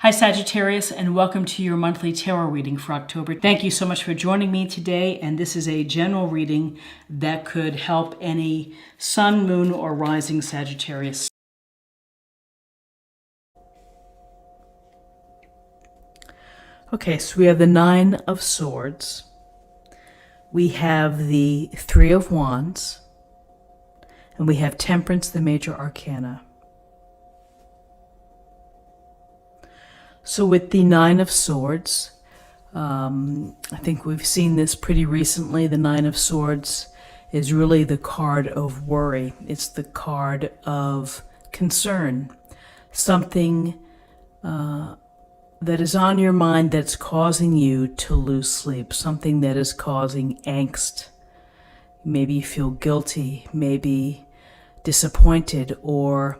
Hi Sagittarius, and welcome to your monthly tarot reading for October. Thank you so much for joining me today, and this is a general reading that could help any sun, moon, or rising Sagittarius. Okay, so we have the Nine of Swords. We have the Three of Wands, and we have Temperance, the major arcana. So with the Nine of Swords, I think we've seen this pretty recently. The Nine of Swords is really the card of worry. It's the card of concern. Something that is on your mind that's causing you to lose sleep. Something that is causing angst. Maybe you feel guilty, maybe disappointed, or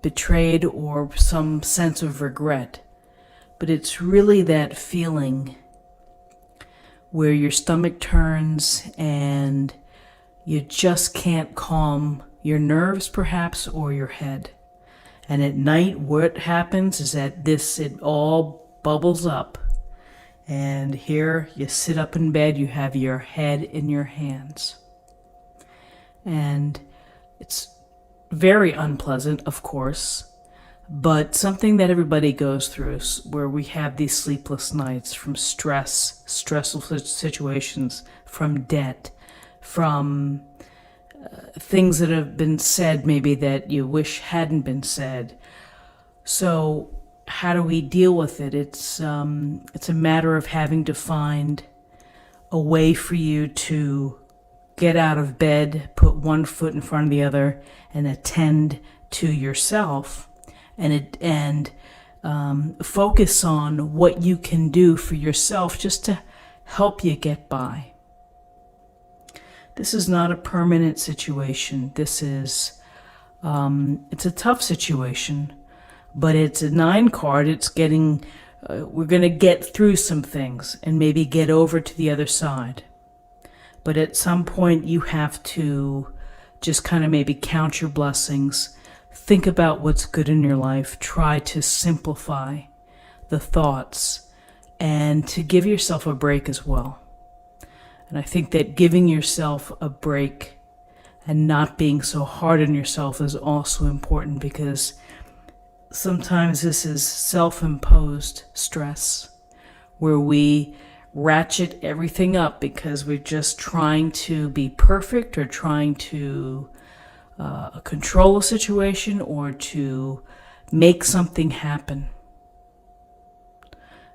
betrayed, or some sense of regret. But it's really that feeling where your stomach turns and you just can't calm your nerves, perhaps, or your head. And at night, what happens is that it all bubbles up. And here you sit up in bed, you have your head in your hands. And it's very unpleasant, of course, but something that everybody goes through, where we have these sleepless nights from stressful situations, from debt, from things that have been said maybe that you wish hadn't been said. So how do we deal with it? It's a matter of having to find a way for you to get out of bed, put one foot in front of the other, and attend to yourself, and focus on what you can do for yourself just to help you get by. This is not a permanent situation. This is it's a tough situation, but it's a 9 card. It's getting we're going to get through some things and maybe get over to the other side. But at some point you have to just kind of maybe count your blessings, think about what's good in your life, try to simplify the thoughts, and to give yourself a break as well. And I think that giving yourself a break and not being so hard on yourself is also important, because sometimes this is self-imposed stress where we ratchet everything up because we're just trying to be perfect, or trying to control a situation, or to make something happen.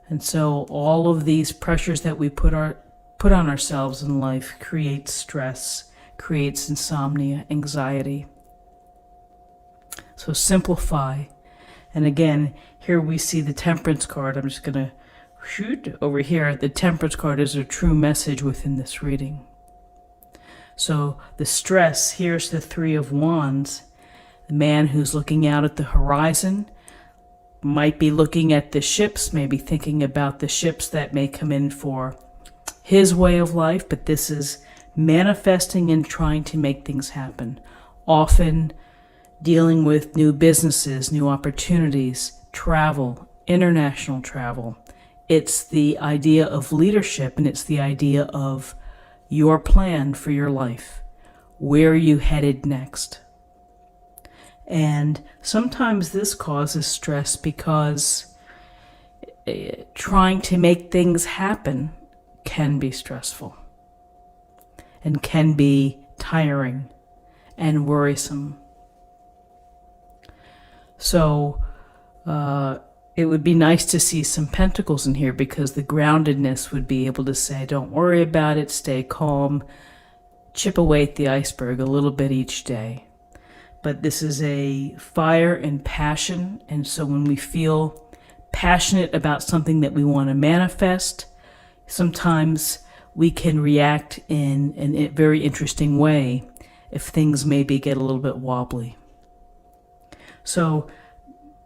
And so all of these pressures that we put on ourselves in life creates stress, creates insomnia, anxiety. So simplify. And again, here we see the Temperance card. I'm just going to shoot over here. The Temperance card is a true message within this reading. So the stress, here's the Three of Wands. The man who's looking out at the horizon might be looking at the ships, maybe thinking about the ships that may come in for his way of life, but this is manifesting and trying to make things happen. Often dealing with new businesses, new opportunities, travel, international travel. It's the idea of leadership, and it's the idea of your plan for your life. Where are you headed next? And sometimes this causes stress because trying to make things happen can be stressful and can be tiring and worrisome. So it would be nice to see some pentacles in here, because the groundedness would be able to say, don't worry about it, stay calm, chip away at the iceberg a little bit each day. But this is a fire and passion, and so when we feel passionate about something that we want to manifest, sometimes we can react in a very interesting way if things maybe get a little bit wobbly. So,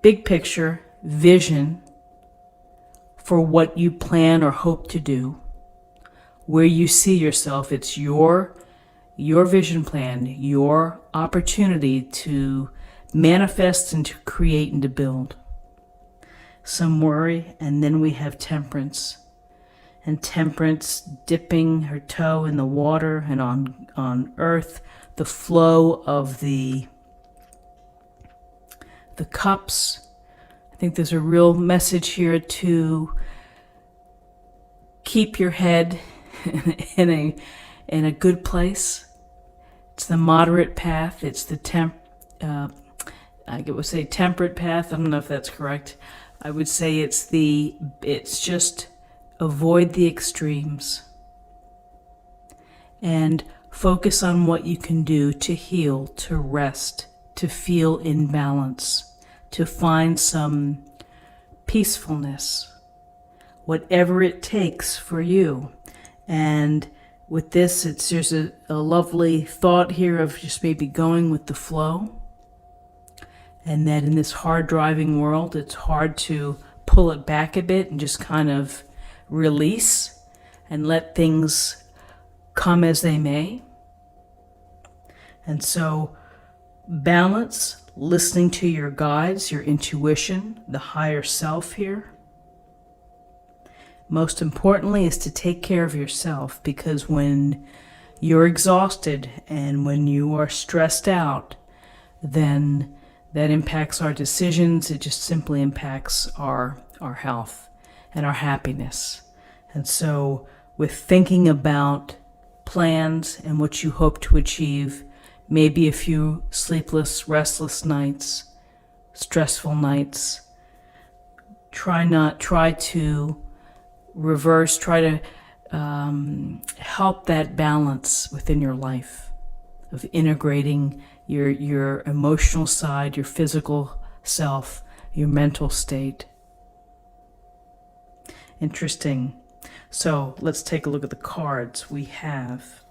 big picture, vision for what you plan or hope to do, where you see yourself. It's your vision plan, your opportunity to manifest and to create and to build. some worry, and then we have Temperance. And Temperance dipping her toe in the water and on earth, the flow of the cups. I think there's a real message here to keep your head in a good place. It's the moderate path. It's the I would say temperate path. I don't know if that's correct. I would say it's just avoid the extremes and focus on what you can do to heal, to rest, to feel in balance, to find some peacefulness, whatever it takes for you. And with this, there's a lovely thought here of just maybe going with the flow. And that in this hard driving world, it's hard to pull it back a bit and just kind of release and let things come as they may. And so balance, listening to your guides, your intuition, the higher self here. Most importantly is to take care of yourself, because when you're exhausted and when you are stressed out, then that impacts our decisions. It just simply impacts our health and our happiness. And so with thinking about plans and what you hope to achieve, maybe a few sleepless, restless nights, stressful nights, try to reverse, try to help that balance within your life of integrating your emotional side, your physical self, your mental state. Interesting. So let's take a look at the cards. We have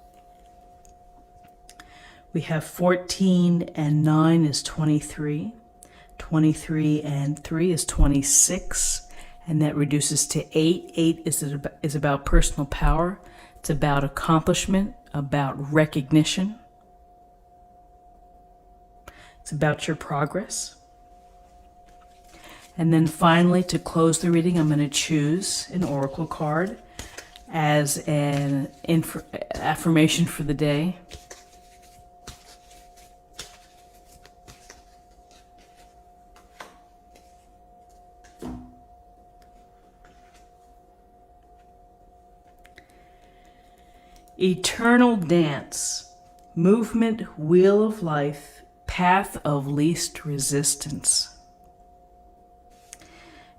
14 and 9 is 23. 23 and 3 is 26. And that reduces to 8. 8 is about personal power. It's about accomplishment, about recognition. It's about your progress. And then finally, to close the reading, I'm going to choose an oracle card as an affirmation for the day. Eternal dance, movement, wheel of life, path of least resistance.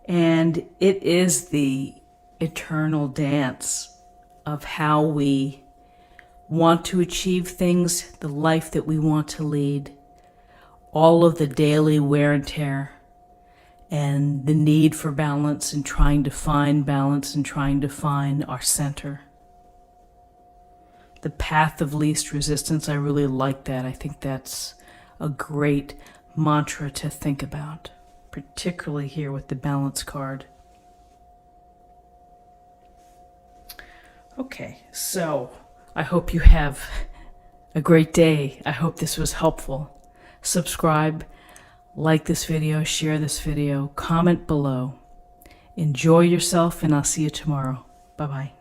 And it is the eternal dance of how we want to achieve things, the life that we want to lead, all of the daily wear and tear, and the need for balance and trying to find balance and trying to find our center. The path of least resistance, I really like that. I think that's a great mantra to think about, particularly here with the balance card. Okay, so I hope you have a great day. I hope this was helpful. Subscribe, like this video, share this video, comment below. Enjoy yourself, and I'll see you tomorrow. Bye-bye.